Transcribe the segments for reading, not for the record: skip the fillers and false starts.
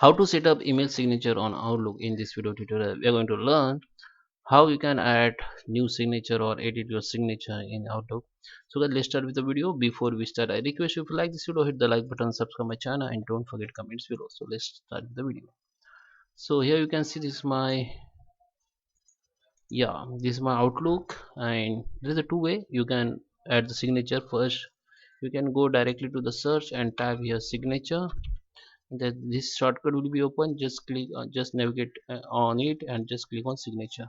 How to set up email signature on Outlook. In this video tutorial we are going to learn how you can add new signature or edit your signature in Outlook. So guys, let's start with the video. Before we start, I request you, if you like this video, hit the like button, subscribe my channel, and don't forget comments below. So let's start with the video. So here you can see this is my Outlook, and there is a two way you can add the signature. First, you can go directly to the search and type here signature. That this shortcut will be open. Just click just navigate on it and just click on signature.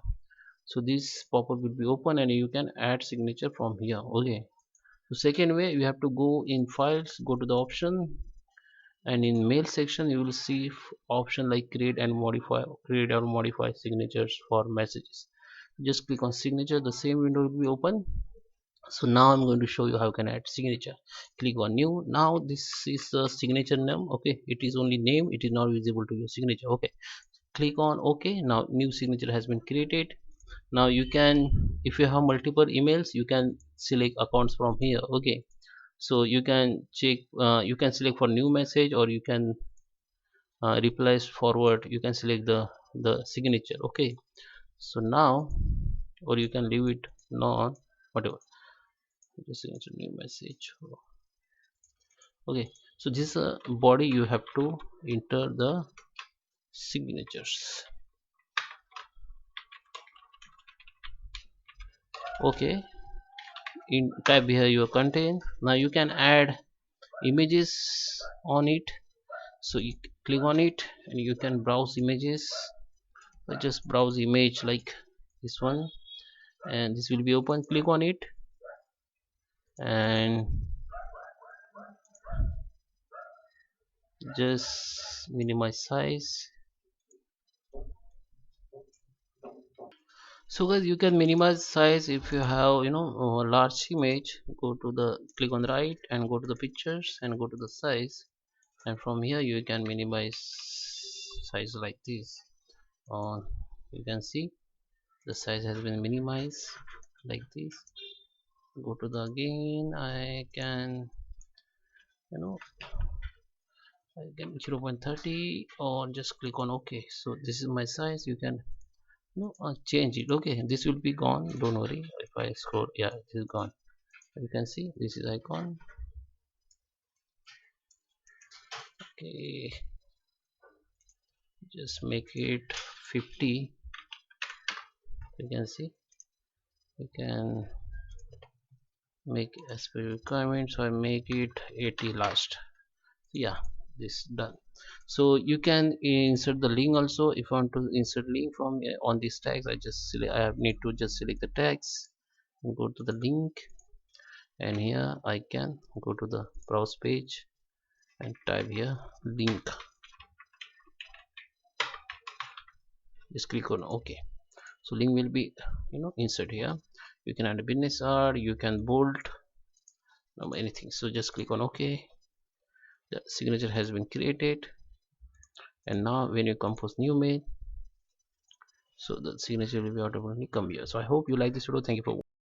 So this pop-up will be open and you can add signature from here. Okay, so second way, you have to go in files, go to the option, and in mail section you will see option like create or modify signatures for messages. Just click on signature, the same window will be open. So now I'm going to show you how you can add signature. Click on new. Now this is the signature name. Okay, it is only name, it is not visible to your signature. Okay, click on OK. Now new signature has been created. Now you can, if you have multiple emails, you can select accounts from here. Okay, so you can check, you can select for new message, or you can replace forward, you can select the signature. Okay, so now, or you can leave it non, whatever, just signature new message. Okay, so this body you have to enter the signatures. Okay, in type here your content. Now you can add images on it. So you click on it and you can browse images. So just browse image like this one, and this will be open. Click on it and just minimize size. So guys, you can minimize size if you have a large image. Go to the, click on the right and go to the pictures and go to the size, and from here you can minimize size like this. You can see the size has been minimized like this. Go to the again, I can I can 0.30 or just click on OK. So this is my size. You can change it. Okay, this will be gone, don't worry. If I scroll, yeah, it is gone. You can see this is icon. Okay, just make it 50. You can see, you can make as per requirement, so I make it 80 last. Yeah, this done. So you can insert the link also. If I want to insert link from on these tags, I just select, I need to just select the tags and go to the link, and here I can go to the browse page and type here link. Just click on OK. So link will be insert here. You can add a business card, you can bold, anything. So just click on OK. The signature has been created, and now when you compose new mail, so the signature will be automatically come here. So I hope you like this video. Thank you for watching.